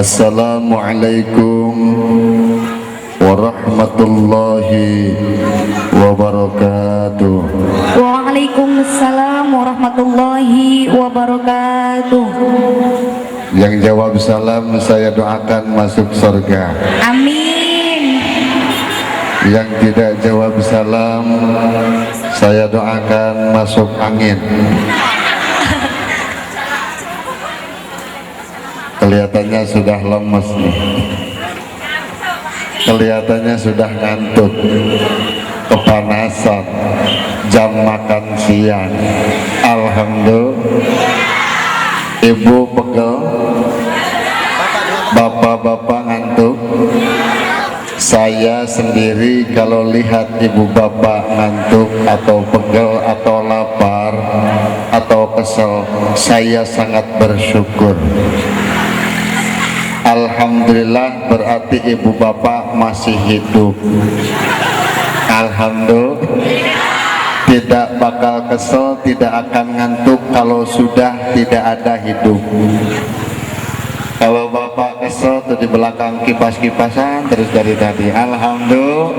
Assalamualaikum warahmatullahi wabarakatuh. Waalaikumsalam warahmatullahi wabarakatuh. Yang jawab salam saya doakan masuk surga. Amin. Yang tidak jawab salam saya doakan masuk angin. Kelihatannya sudah lemes nih. Kelihatannya sudah ngantuk, kepanasan, jam makan siang. Alhamdulillah. Ibu pegel, bapak-bapak ngantuk. Saya sendiri kalau lihat ibu bapak ngantuk atau pegel atau lapar atau kesel, saya sangat bersyukur. Alhamdulillah, berarti ibu bapak masih hidup. Alhamdulillah. Tidak bakal kesel, tidak akan ngantuk kalau sudah tidak ada hidup. Kalau bapak kesel tuh di belakang kipas-kipasan terus dari tadi. Alhamdulillah,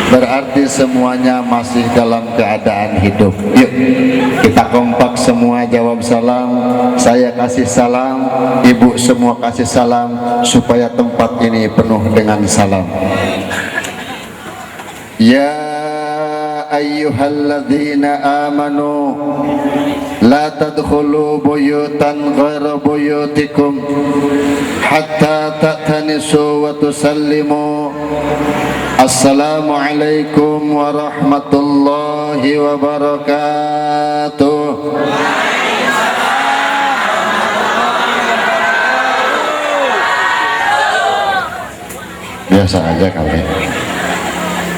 berarti semuanya masih dalam keadaan hidup. Yuk kita kompak semua jawab salam. Saya kasih salam, ibu semua kasih salam, supaya tempat ini penuh dengan salam. Ya ayyuhalladzina amanu la tadkhulu buyutan ghaira buyutikum hatta ta'tanisu wa tusallimu. Assalamualaikum warahmatullahi wabarakatuh. Biasa aja kali.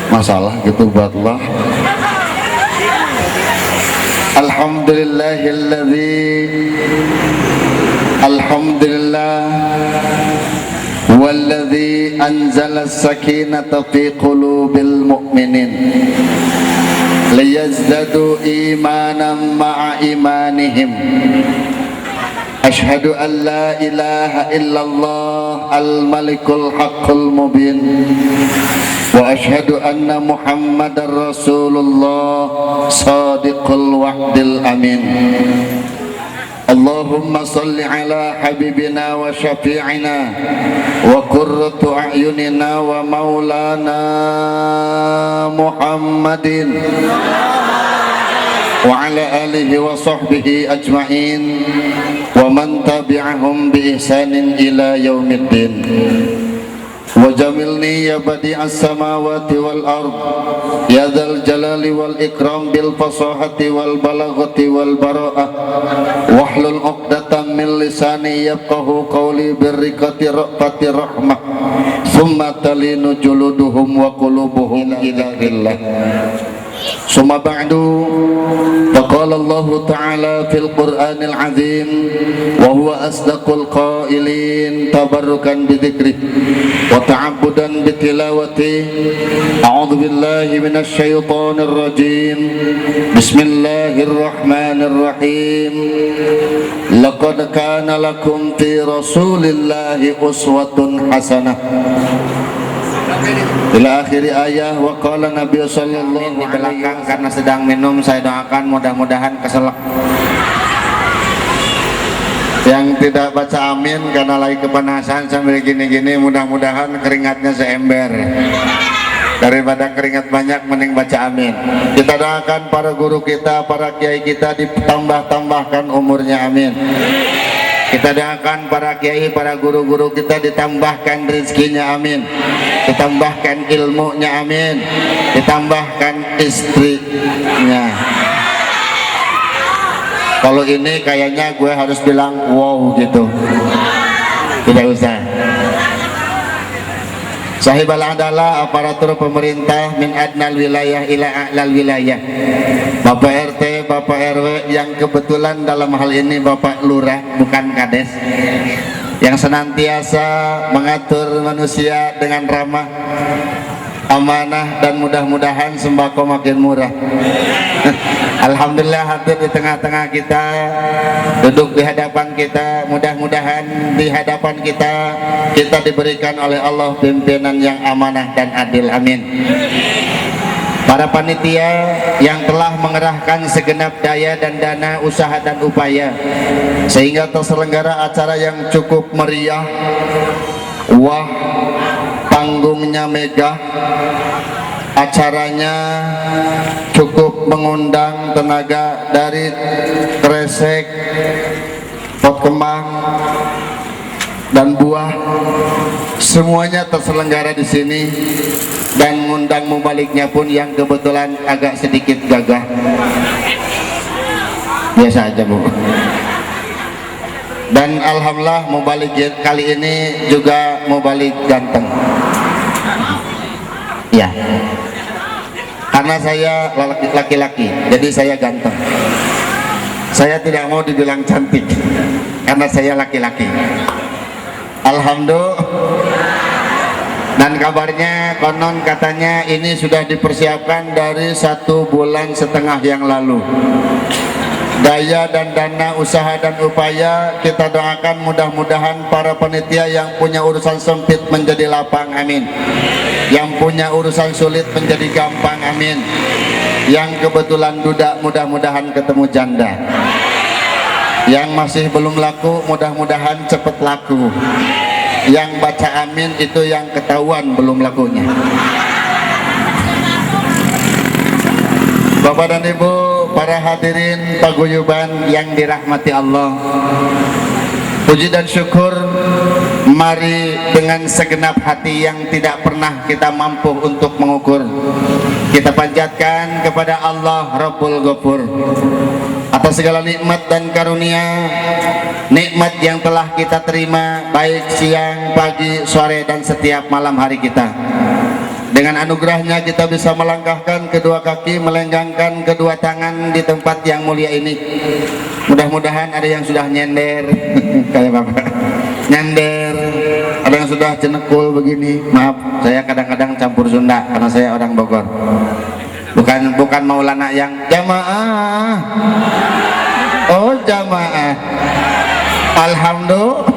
Masalah gitu buat Allah. Alhamdulillah walladzi anzala as-sakinata fi qulubil mu'minin liyazdadu imanan ma'a imanihim. Ashhadu an la ilaha illallah al-malikul haqqul mubin wa ashhadu anna muhammadar rasulullah sadiqul wa'dil amin. Allahumma salli ala habibina wa syafi'ina wa qurratu a'yunina wa maulana Muhammadin wa ala alihi wa sahbihi ajma'in wa man tabi'ahum bi ihsanin ila yaumiddin. Wa jamilni ya badi'as samawati wal ard ya dzal jalali wal ikram bil fasahati wal balaghati wal bara'ah wahlul 'uqdatam min lisani yafqahu qawli birriqati ra'fati rahmah thumma talinu juluduhum wa qulubuhum ila dhillah. Summa ba'du, faqala Allah Ta'ala fil Qur'anil Azim wa huwa asdaqul qailin tabarrukan bi dzikri wa ta'abbudan bi tilawati. A'udzu billahi minasy syaithanir rajim. Bismillahirrahmanirrahim. Laqad kana lakum fi Rasulillahi uswatun hasanah. Ila akhiri ayah. Wa qala Nabi sallallahu alaihi wasallam. Karena sedang minum, saya doakan mudah-mudahan keselak. Yang tidak baca amin karena lagi kepanasan sambil gini-gini, mudah-mudahan keringatnya seember. Daripada keringat banyak mending baca amin. Kita doakan para guru kita, para kiai kita ditambah-tambahkan umurnya, amin. Kita doakan para kiai, para guru-guru kita ditambahkan rezekinya, amin. Ditambahkan ilmunya, amin. Ditambahkan istrinya. Kalau ini kayaknya gue harus bilang wow gitu. Tidak usah. Sahibal adalah aparatur pemerintah min adnal wilayah ila a'lal wilayah. Bapak RT, Bapak RW yang kebetulan dalam hal ini Bapak Lurah bukan Kades, yang senantiasa mengatur manusia dengan ramah, amanah, dan mudah-mudahan sembako makin murah. Alhamdulillah hadir di tengah-tengah kita, duduk di hadapan kita. Mudah-mudahan di hadapan kita diberikan oleh Allah pimpinan yang amanah dan adil, amin. Para panitia yang telah mengerahkan segenap daya dan dana, usaha dan upaya sehingga terselenggara acara yang cukup meriah, wah, panggungnya megah, acaranya cukup mengundang tenaga dari kresek, pot kembang, dan buah, semuanya terselenggara di sini, dan ngundang mubaliknya pun yang kebetulan agak sedikit gagah. Biasa aja, Bu. Dan alhamdulillah mubalik kali ini juga mubalik ganteng. Ya, karena saya laki-laki, jadi saya ganteng. Saya tidak mau dibilang cantik karena saya laki-laki. Alhamdulillah. Dan kabarnya konon katanya ini sudah dipersiapkan dari 1,5 bulan yang lalu. Daya dan dana, usaha dan upaya kita doakan mudah-mudahan para panitia yang punya urusan sempit menjadi lapang, amin. Yang punya urusan sulit menjadi gampang, amin. Yang kebetulan duda mudah-mudahan ketemu janda. Yang masih belum laku mudah-mudahan cepat laku. Yang baca amin itu yang ketahuan belum lakunya. Bapak dan Ibu, para hadirin paguyuban yang dirahmati Allah, puji dan syukur mari dengan segenap hati yang tidak pernah kita mampu untuk mengukur, kita panjatkan kepada Allah Rabbul Ghafur atas segala nikmat dan karunia, nikmat yang telah kita terima baik siang, pagi, sore, dan setiap malam hari kita. Dengan anugerahnya kita bisa melangkahkan kedua kaki, melenggangkan kedua tangan di tempat yang mulia ini. Mudah-mudahan ada yang sudah nyender kayak Bapak nyender, ada yang sudah cenekul begini. Maaf, saya kadang-kadang campur Sunda karena saya orang Bogor. Bukan Maulana yang jamaah. Oh, jamaah. Alhamdulillah.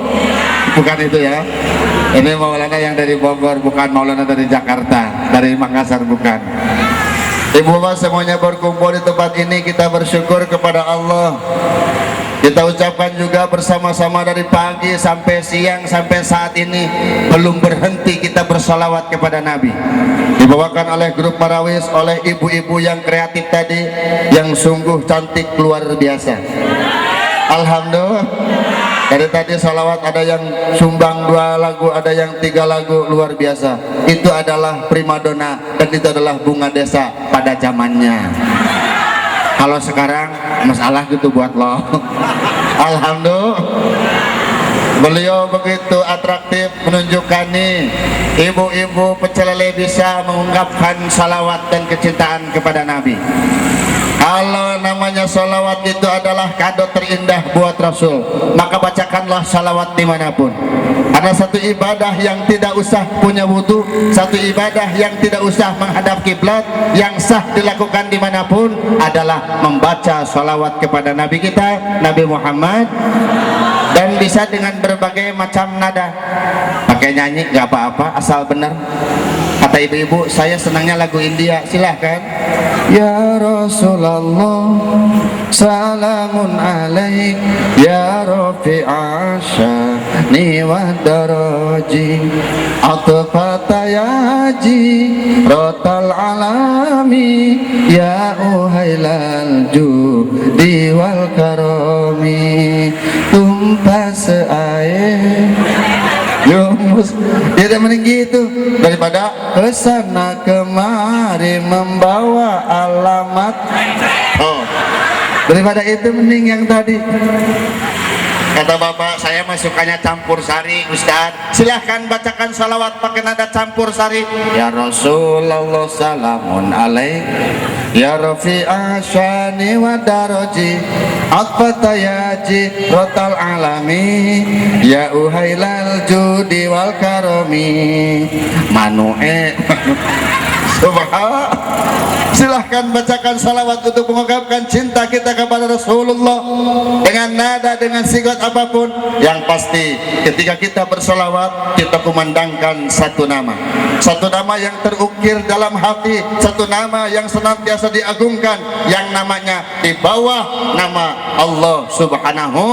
Bukan itu ya. Ini Maulana yang dari Bogor, bukan Maulana dari Jakarta, dari Makassar, bukan. Ibu bapak semuanya berkumpul di tempat ini, kita bersyukur kepada Allah. Kita ucapkan juga bersama-sama dari pagi sampai siang sampai saat ini belum berhenti kita bersolawat kepada Nabi. Dibawakan oleh grup Marawis, oleh ibu-ibu yang kreatif tadi, yang sungguh cantik luar biasa. Alhamdulillah. Dari tadi salawat ada yang sumbang 2 lagu, ada yang 3 lagu, luar biasa. Itu adalah primadona dan itu adalah bunga desa pada zamannya. Kalau sekarang masalah gitu buat lo. Alhamdulillah. Beliau begitu atraktif menunjukkan nih ibu-ibu pecel lele bisa mengungkapkan salawat dan kecintaan kepada Nabi. Kalau namanya salawat itu adalah kado terindah buat Rasul, maka bacakanlah salawat dimanapun. Ada satu ibadah yang tidak usah punya wudu, satu ibadah yang tidak usah menghadap kiblat, yang sah dilakukan dimanapun adalah membaca salawat kepada Nabi kita, Nabi Muhammad. Dan bisa dengan berbagai macam nada, pakai nyanyi gak apa-apa asal benar. Kata ibu-ibu, saya senangnya lagu India, silahkan. Ya Rasulullah, salamun alaik, ya Rafi'a sya'ni wa daraji, atfata yaji, rotal alami, ya uhailal judi wal karomi, tumpas air. Yumus, dia mending gitu daripada kesana kemari membawa alamat. Oh, daripada itu mending yang tadi. Kata bapak, saya masukannya campur sari, Ustaz. Silahkan bacakan salawat pakai nada campur sari. Ya Rasulullah salamun alaik, ya Rafi'a syani wa daraji, atfata yaji rotal alami, ya uhailal judi wal karomi. Manu'e Silahkan bacakan salawat untuk mengungkapkan cinta kita kepada Rasulullah dengan nada, dengan sigat apapun. Yang pasti ketika kita bersalawat, kita kumandangkan satu nama yang terukir dalam hati, satu nama yang senantiasa diagungkan, yang namanya di bawah nama Allah Subhanahu.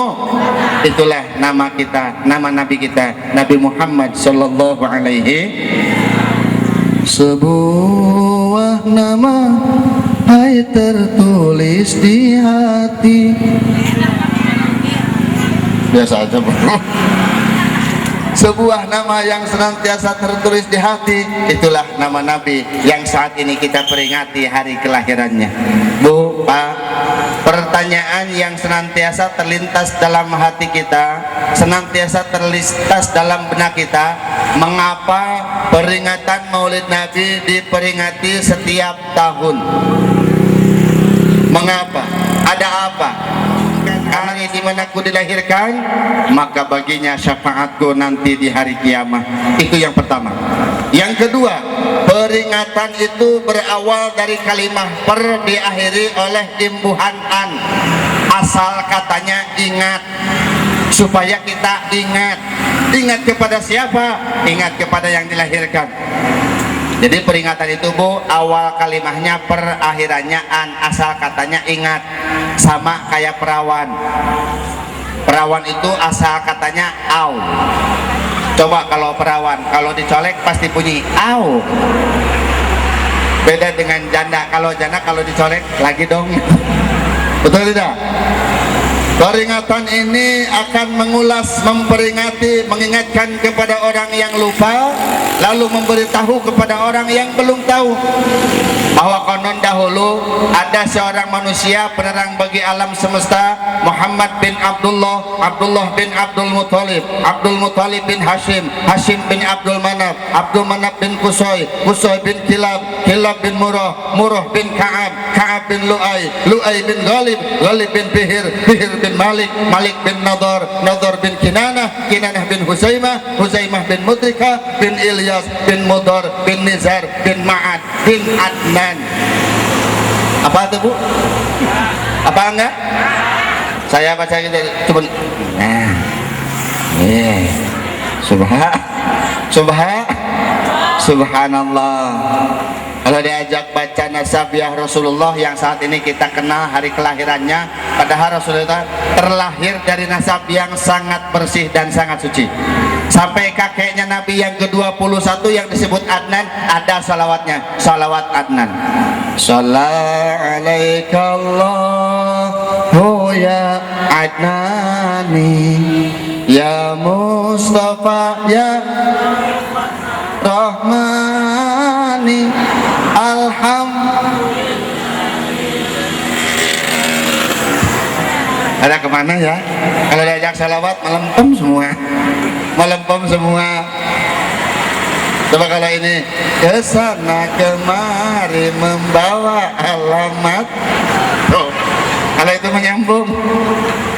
Itulah nama kita, nama Nabi kita, Nabi Muhammad sallallahu alaihi. Sebuah nama hai tertulis di hati. Biasa aja bro. Sebuah nama yang senantiasa tertulis di hati, itulah nama Nabi yang saat ini kita peringati hari kelahirannya. Bu, Pak, pertanyaan yang senantiasa terlintas dalam hati kita, senantiasa terlintas dalam benak kita, mengapa peringatan Maulid Nabi diperingati setiap tahun? Mengapa? Ada apa? Karena di mana aku dilahirkan, maka baginya syafaatku nanti di hari kiamat. Itu yang pertama. Yang kedua, peringatan itu berawal dari kalimah per, diakhiri oleh imbuhan an. Asal katanya ingat, supaya kita ingat. Ingat kepada siapa? Ingat kepada yang dilahirkan. Jadi peringatan itu Bu, awal kalimahnya per, akhirannya an, asal katanya ingat. Sama kayak perawan. Perawan itu asal katanya au. Coba kalau perawan, kalau dicolek pasti bunyi au. Beda dengan janda. Kalau janda kalau dicolek lagi dong. Betul tidak? Peringatan ini akan mengulas, memperingati, mengingatkan kepada orang yang lupa, lalu memberitahu kepada orang yang belum tahu bahwa konon dahulu ada seorang manusia penerang bagi alam semesta, Muhammad bin Abdullah, Abdullah bin Abdul Muthalib, Abdul Muthalib bin Hashim, Hashim bin Abdul Manaf, Abdul Manaf bin Qusay, Qusay bin Kilab, Kilab bin Murrah, Murrah bin Ka'ab, Ka'ab bin Lu'ay, Lu'ay bin Ghalib, Ghalib bin Bihir, Bihir bin Malik, Malik bin Nadar, Nadar bin Kinanah, Kinanah bin Huzaimah, Huzaimah bin Mudrika bin Ilyas bin Mudar bin Nizar bin Ma'ad bin Adnan. Apa itu Bu? Apa enggak? Saya baca gitu, coba. Nah, Subhanallah. Kalau diajak baca nasabiah Rasulullah yang saat ini kita kenal hari kelahirannya, padahal Rasulullah terlahir dari nasab yang sangat bersih dan sangat suci. Sampai kakeknya Nabi yang ke-21 yang disebut Adnan, ada salawatnya, salawat Adnan. Shalla alaika Allahu ya Adnani, ya Mustafa ya Rahmani, ada kemana ya? Kalau diajak salawat melempem semua. Coba kalau ini kesana kemari membawa alamat. Kalau itu menyambung.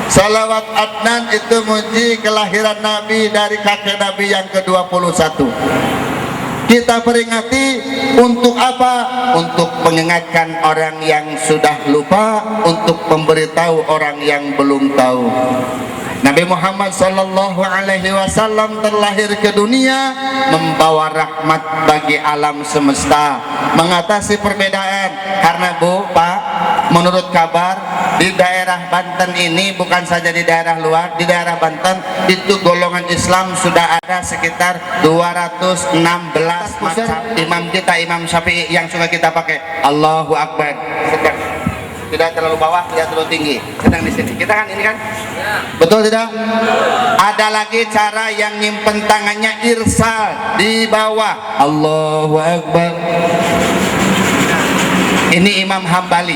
Salawat Adnan itu muji kelahiran Nabi dari kakek Nabi yang ke-21. Kita peringati untuk apa? Untuk mengingatkan orang yang sudah lupa, untuk memberitahu orang yang belum tahu. Nabi Muhammad sallallahu alaihi wasallam terlahir ke dunia membawa rahmat bagi alam semesta, mengatasi perbedaan. Karena Bu, Pak, menurut kabar di daerah Banten ini, bukan saja di daerah luar, di daerah Banten itu golongan Islam sudah ada sekitar 216 macam. Imam kita, Imam Syafi'i yang suka kita pakai Allahu Akbar, tidak terlalu bawah, tidak terlalu tinggi, sedang di sini. Kita kan ini kan, betul tidak? Ada lagi cara yang nyimpen tangannya irsal di bawah, Allahu Akbar. Ini Imam Hambali.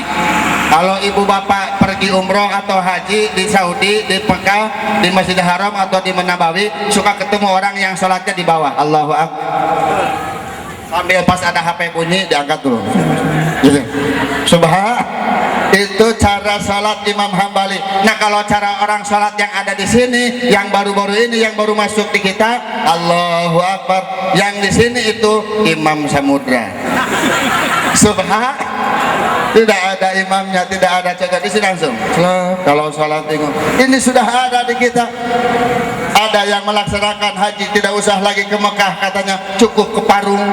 Kalau ibu bapak pergi umroh atau haji di Saudi, di Mekah, di Masjidil Haram atau di Nabawi, suka ketemu orang yang sholatnya di bawah, Allahu Akbar. Sambil pas ada HP bunyi diangkat dulu. Subhanallah. Itu cara sholat Imam Hambali. Nah kalau cara orang sholat yang ada di sini, yang baru-baru ini, yang baru masuk di kita, Allahu Akbar. Yang di sini itu Imam Samudra. Subhan. Tidak ada imamnya, tidak ada jaga di sini langsung. Kalau sholat ini sudah ada di kita. Ada yang melaksanakan haji tidak usah lagi ke Mekah, katanya cukup ke Parung.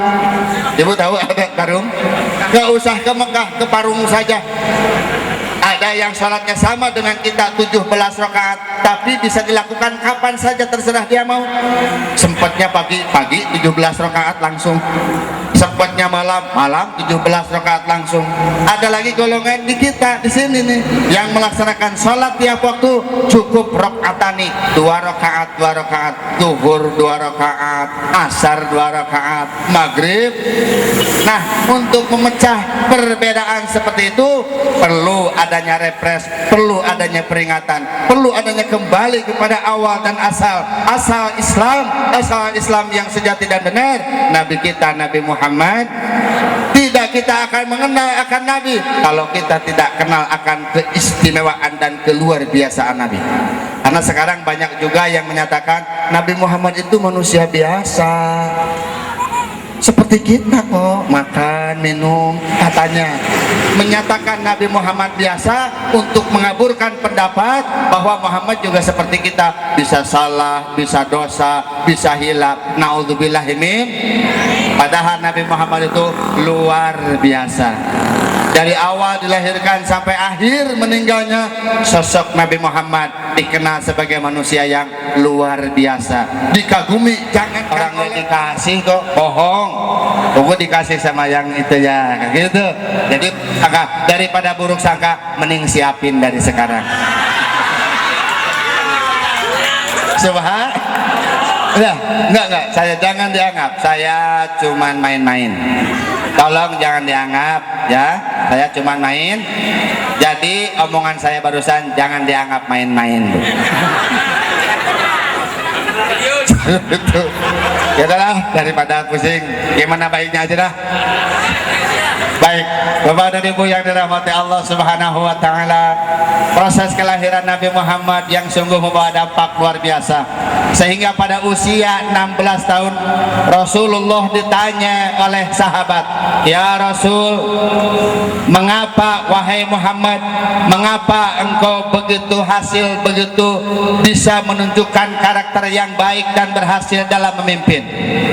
Ibu tahu ada Parung? Gak usah ke Mekah, ke Parung saja. Ada yang sholatnya sama dengan kita 17 rakaat, tapi bisa dilakukan kapan saja terserah dia mau. Sempatnya pagi 17 rakaat langsung, sempatnya malam 17 rakaat langsung. Ada lagi golongan di kita di sini nih yang melaksanakan sholat tiap waktu cukup rakaatani, 2 rakaat, zuhur 2 rakaat, asar 2 rakaat, maghrib. Nah, untuk memecah perbedaan seperti itu perlu adanya repres, perlu adanya peringatan, perlu adanya kembali kepada awal dan asal Islam yang sejati dan benar. Nabi kita Nabi Muhammad. Tidak kita akan mengenal akan Nabi kalau kita tidak kenal akan keistimewaan dan keluar biasaan Nabi. Karena sekarang banyak juga yang menyatakan Nabi Muhammad itu manusia biasa seperti kita kok, makan, minum, katanya menyatakan Nabi Muhammad biasa untuk mengaburkan pendapat bahwa Muhammad juga seperti kita, bisa salah, bisa dosa, bisa hilaf, naudzubillahimin. Padahal Nabi Muhammad itu luar biasa. Dari awal dilahirkan sampai akhir meninggalnya, sosok Nabi Muhammad dikenal sebagai manusia yang luar biasa, dikagumi. Jangan orang yang dikasih kok bohong, tunggu dikasih sama yang itu ya, gitu. Jadi daripada buruk sangka, mending siapin dari sekarang. Subhan. Enggak, saya jangan dianggap saya cuman main-main. Tolong jangan dianggap ya, saya cuman main. Jadi omongan saya barusan jangan dianggap main-main. Ya dah, daripada pusing, gimana baiknya aja dah. Baik, Bapak dan Ibu yang dirahmati Allah Subhanahu wa taala, proses kelahiran Nabi Muhammad yang sungguh membawa dampak luar biasa. Sehingga pada usia 16 tahun Rasulullah ditanya oleh sahabat, "Ya Rasul, mengapa wahai Muhammad, mengapa engkau begitu bisa menunjukkan karakter yang baik dan berhasil dalam memimpin?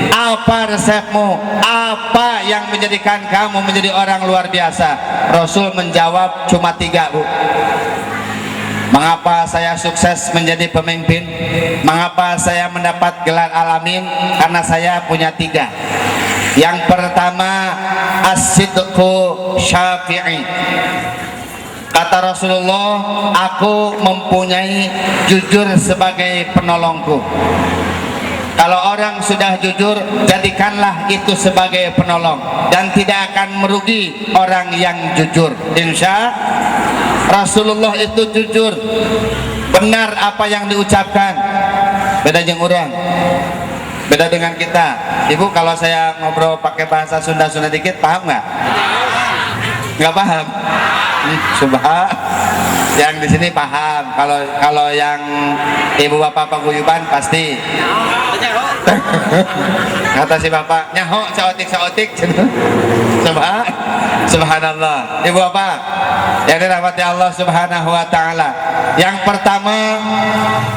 Apa resepmu? Apa yang menjadikan kamu menjadi orang luar biasa?" Rasul menjawab cuma 3, Bu. Mengapa saya sukses menjadi pemimpin? Mengapa saya mendapat gelar alamin? Karena saya punya 3. Yang pertama, as-sidqu syafi'i. Kata Rasulullah, aku mempunyai jujur sebagai penolongku. Kalau orang sudah jujur, jadikanlah itu sebagai penolong dan tidak akan merugi orang yang jujur. Insya Rasulullah itu jujur, benar apa yang diucapkan. Beda jeung urang, beda dengan kita. Ibu, kalau saya ngobrol pakai bahasa Sunda dikit, paham nggak? Nggak paham. Subhan. Yang di sini paham. Kalau yang ibu bapak paguyuban pasti. Kata si bapak, nyaho saotik. Subhanallah. Ibu bapak yang dirahmati Allah Subhanahu wa taala, yang pertama,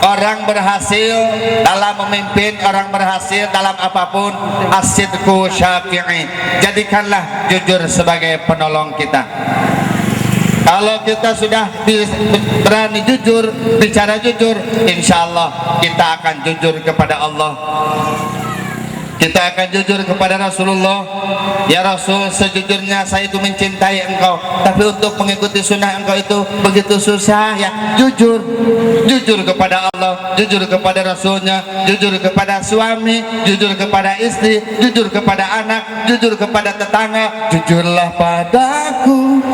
orang berhasil dalam memimpin, orang berhasil dalam apapun, as-sidqu syafi'i. Jadikanlah jujur sebagai penolong kita. Kalau kita sudah berani jujur, bicara jujur, insya Allah kita akan jujur kepada Allah. Kita akan jujur kepada Rasulullah. Ya Rasul, sejujurnya saya itu mencintai engkau, tapi untuk mengikuti sunnah engkau itu begitu susah ya. Jujur kepada Allah, jujur kepada Rasulnya, jujur kepada suami, jujur kepada istri, jujur kepada anak, jujur kepada tetangga. Jujurlah padaku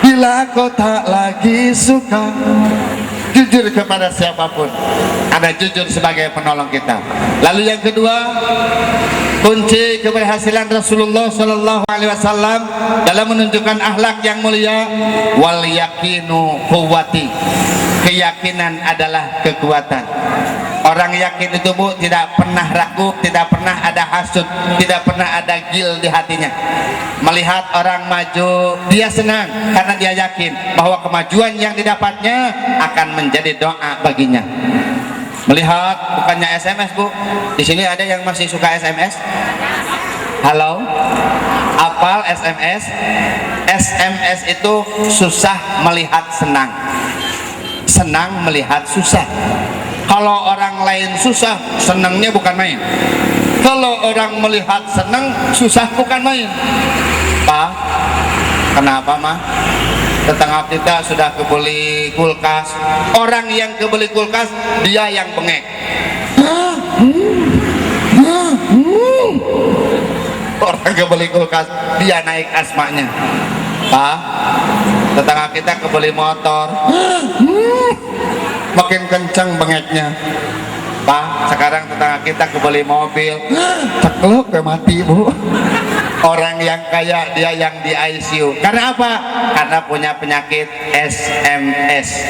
bila kau tak lagi suka. Jujur kepada siapapun, ada jujur sebagai penolong kita. Lalu yang kedua, kunci keberhasilan Rasulullah Shallallahu Alaihi Wasallam dalam menunjukkan akhlak yang mulia. Wal yakinu quwwati, keyakinan adalah kekuatan. Orang yakin itu Bu tidak pernah ragu, tidak pernah ada hasud, tidak pernah ada gil di hatinya. Melihat orang maju, dia senang karena dia yakin bahwa kemajuan yang didapatnya akan menjadi doa baginya. Melihat bukannya SMS Bu, di sini ada yang masih suka SMS? Halo, apal SMS? SMS itu susah melihat senang, senang melihat susah. Kalau orang lain susah, senangnya bukan main. Kalau orang melihat senang, susah bukan main. Pak, kenapa mah? Tetangga kita sudah kebeli kulkas. Orang yang kebeli kulkas, dia yang bengek. Orang kebeli kulkas, dia naik asmanya. Pak, tetangga kita kebeli motor. Makin kencang bengeknya. Pak, sekarang tetangga kita kebeli mobil. Ceklok ke mati Bu. Orang yang kaya dia yang di ICU. Karena apa? Karena punya penyakit SMS.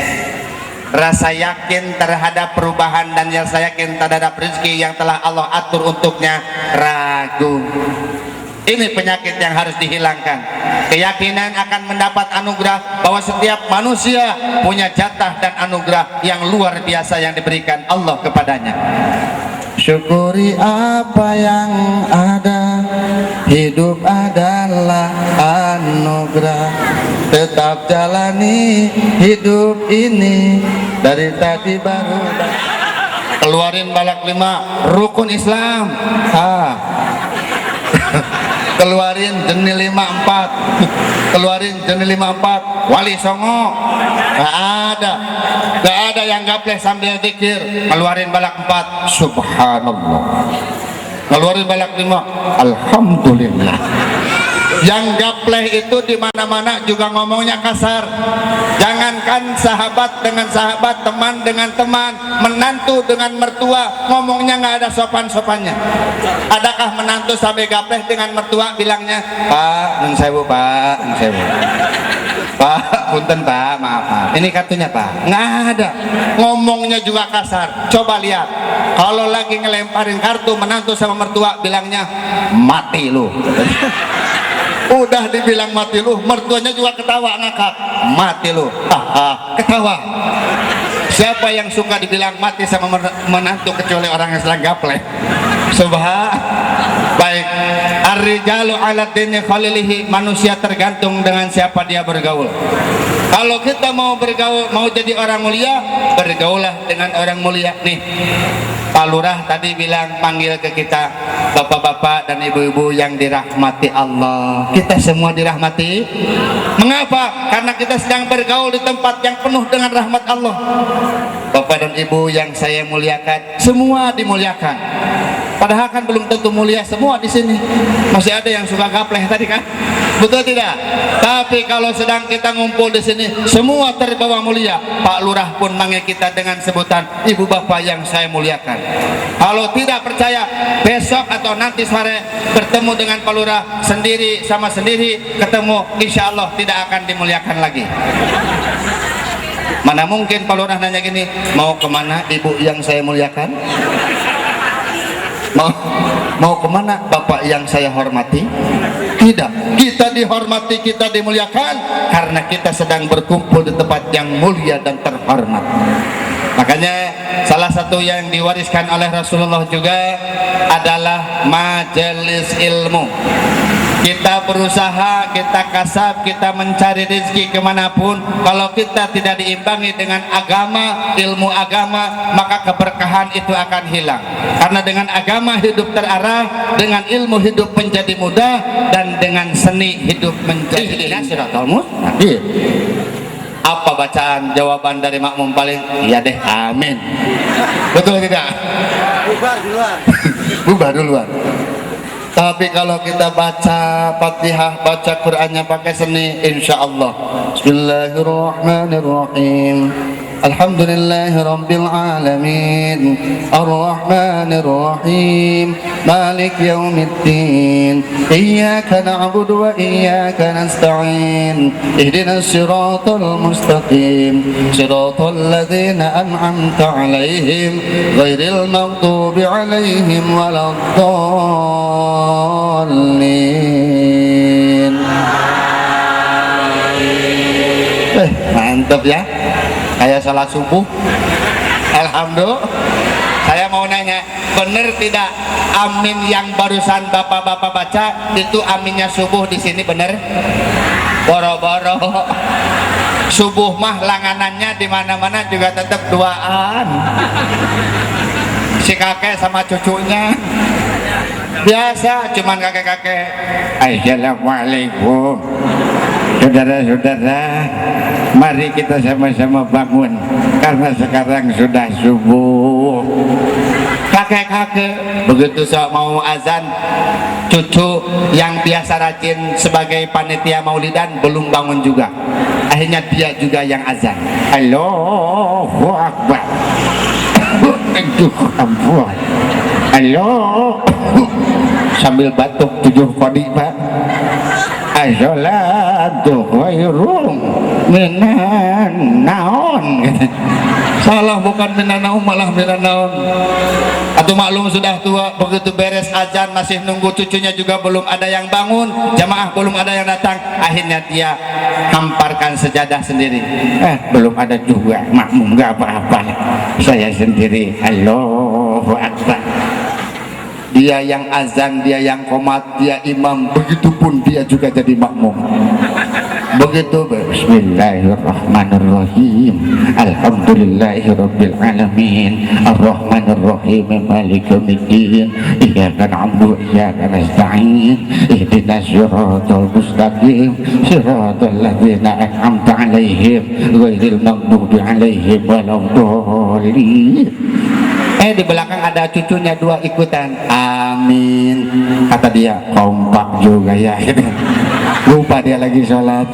Rasa yakin terhadap perubahan dan rasa yakin terhadap rezeki yang telah Allah atur untuknya ragu. Ini penyakit yang harus dihilangkan. Keyakinan akan mendapat anugerah, bahwa setiap manusia punya jatah dan anugerah yang luar biasa yang diberikan Allah kepadanya. Syukuri apa yang ada, hidup adalah anugerah. Tetap jalani hidup ini, dari tadi baru. Keluarin balak 5 rukun Islam. Keluarin jenis 54, keluarin jenis 54 wali songo. Gak ada yang gapleh sambil zikir. Keluarin balak 4 subhanallah, keluarin balak 5 alhamdulillah. Yang gapleh itu di mana-mana juga ngomongnya kasar. Jangankan sahabat dengan sahabat, teman dengan teman, menantu dengan mertua, ngomongnya nggak ada sopan-sopannya. Adakah menantu sampai gapleh dengan mertua bilangnya, Pak, nun sewu Pak, nun sewu Pak, punten Pak, maaf Pak, ini kartunya Pak. Nggak ada. Ngomongnya juga kasar. Coba lihat, kalau lagi ngelemparin kartu menantu sama mertua, bilangnya mati lu. Udah dibilang mati lu, mertuanya juga ketawa ngakak, mati lu, ketawa. Siapa yang suka dibilang mati sama menantu kecuali orang yang sedang gapleh? Baik, ar-rijalu ala dini khalilihi, manusia tergantung dengan siapa dia bergaul. Kalau kita mau bergaul, mau jadi orang mulia, bergaulah dengan orang mulia. Nih, Pak Lurah tadi bilang panggil ke kita, bapak-bapak dan ibu-ibu yang dirahmati Allah. Kita semua dirahmati. Mengapa? Karena kita sedang bergaul di tempat yang penuh dengan rahmat Allah. Bapak dan ibu yang saya muliakan, semua dimuliakan. Padahal kan belum tentu mulia semua di sini. Masih ada yang suka gapleh tadi kan? Betul tidak? Tapi kalau sedang kita ngumpul di sini, semua terbawa mulia. Pak Lurah pun manggil kita dengan sebutan ibu bapak yang saya muliakan. Kalau tidak percaya, besok atau nanti sore bertemu dengan Pak Lurah sendiri sama sendiri, ketemu, insya Allah tidak akan dimuliakan lagi. Mana mungkin Pak Lurah nanya gini, mau kemana ibu yang saya muliakan? Mau kemana bapak yang saya hormati? Tidak, kita dihormati, kita dimuliakan karena kita sedang berkumpul di tempat yang mulia dan terhormat. Makanya salah satu yang diwariskan oleh Rasulullah juga adalah majelis ilmu. Kita berusaha, kita kasab, kita mencari rezeki kemanapun. Kalau kita tidak diimbangi dengan agama, ilmu agama, maka keberkahan itu akan hilang. Karena dengan agama hidup terarah, dengan ilmu hidup menjadi mudah, dan dengan seni hidup menjadi siratal mustaqim. Apa bacaan jawaban dari makmum paling? Iya deh, amin. Betul tidak? Bubar duluan. Bubar duluan. Tapi kalau kita baca Fatihah, baca Qur'annya pakai seni, insya Allah. Bismillahirrahmanirrahim. Alhamdulillahi Rabbil Alamin Ar-Rahmanir Rahim Malik Yawmiddin Iyyaka na'budu wa iyyaka nasta'in Ihdinas siratal mustaqim Siratal ladzina an'amta 'alaihim ghairil maghdubi 'alaihim waladdallin. Mantap ya, kayak salat subuh. Alhamdulillah. Saya mau nanya, benar tidak amin yang barusan bapak-bapak baca itu aminnya subuh di sini benar? Boro-boro. Subuh mah langanannya di mana-mana juga tetap duaan. Si kakek sama cucunya biasa, cuman kakek-kakek. Assalamualaikum. Saudara-saudara, mari kita sama-sama bangun karena sekarang sudah subuh. Kakek-kakek begitu mau azan, cucu yang biasa rajin sebagai panitia maulidan belum bangun juga. Akhirnya dia juga yang azan. Allahu Akbar. Aduh ampun. Allah. Sambil batuk 7 kali Pak. As-salatu khairum minan naon. Salah, bukan minan naum, malah minan naon. Atau maklum sudah tua, begitu beres azan masih nunggu cucunya juga belum ada yang bangun, jamaah belum ada yang datang, akhirnya dia hamparkan sejadah sendiri. Belum ada juga makmum, gak apa-apa, saya sendiri. Allahu Akbar. Dia yang azan, dia yang qomat, dia imam, begitupun dia juga jadi makmum. Begitu. Bismillahirrahmanirrahim. Alhamdulillahirabbil alamin. Arrahmanirrahim. Maliki yaumiddin. Iyyaka na'budu wa iyyaka nasta'in. Ihdinas siratal mustaqim. Siratal ladzina an'amta 'alaihim ghairil maghdubi 'alaihim waladdallin. Di belakang ada cucunya 2 ikutan. Amin. Kata dia, kompak juga ya. Lupa dia lagi sholat.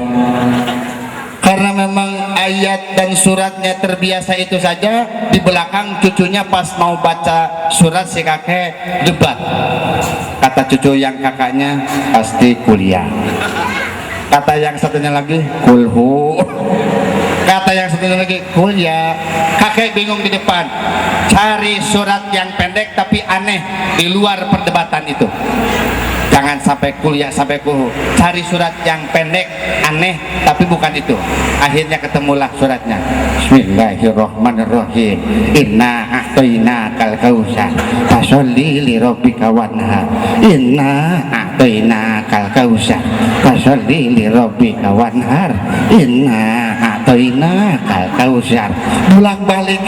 Karena memang ayat dan suratnya terbiasa itu saja, di belakang cucunya pas mau baca surat si kakek debat. Kata cucu yang kakaknya, pasti kuliah. Kata yang satunya lagi, kulhu. Kata yang satunya lagi, kuliah. Kakek bingung di depan, cari surat yang pendek tapi aneh di luar perdebatan itu. Jangan sampai kuliah sampai kuhu, cari surat yang pendek aneh tapi bukan itu. Akhirnya ketemulah suratnya. Bismillahirrahmanirrahim. Inna a'tainakal kautsar fasholli li rabbika wanhar. Inna a'tainakal kautsar fasholli li rabbika wanhar. Inna a'tainakal kautsar. Bolak-balik,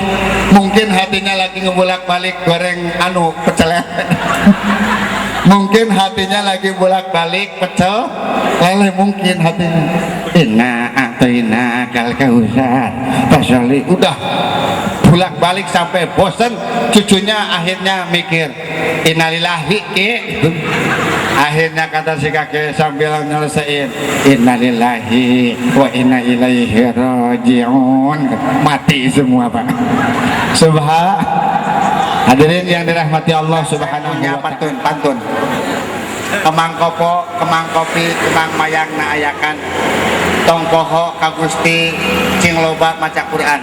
mungkin hatinya lagi ngebolak-balik goreng pecel. Mungkin hatinya lagi bolak-balik pecel lele, mungkin hatinya. Inna a'tainakal kautsar fasholli. Udah bolak-balik sampai bosen, cucunya akhirnya mikir innalillahi ki. Akhirnya kata si kakek sambil nyelesain, innalillahi wa inna ilaihi raji'un. Mati semua Pak. Hadirin yang dirahmati Allah Subhanahu wa ta'ala. Pantun. Kemang kopo, kemang kopi, kemang mayang na ayakan. Tong poho kagusti cing loba maca Quran.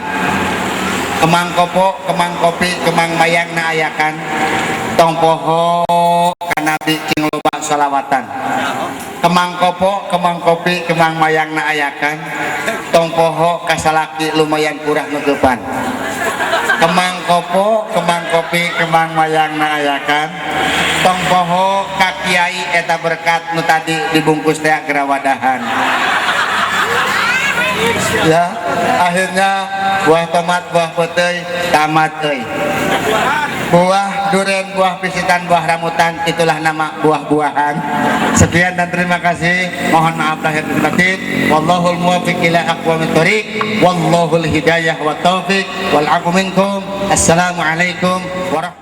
Kemang kopo, kemang kopi, kemang mayang na ayakan. Tong poho kanabi cing loba salawatan. Kemang kopo, kemang kopi, kemang mayang na ayakan. Tong poho kasalaki lumayan kurang nutupan. Kemang kopo, kemang kopi, kemang mayang na ayakan. Tong poho kakiai eta berkat nu tadi dibungkus teh gerawadahan. Ya, akhirnya buah tomat, buah petei tamat euy. Buah duren, buah pisitan, buah rambutan, itulah nama buah-buahan. Sekian dan terima kasih. Mohon maaf lahir dan batin. Wallahul muwaffiq ila aqwamit thoriq. Wallahul hidayah wa taufiq wal 'afwu minkum. Assalamualaikum warahmatullahi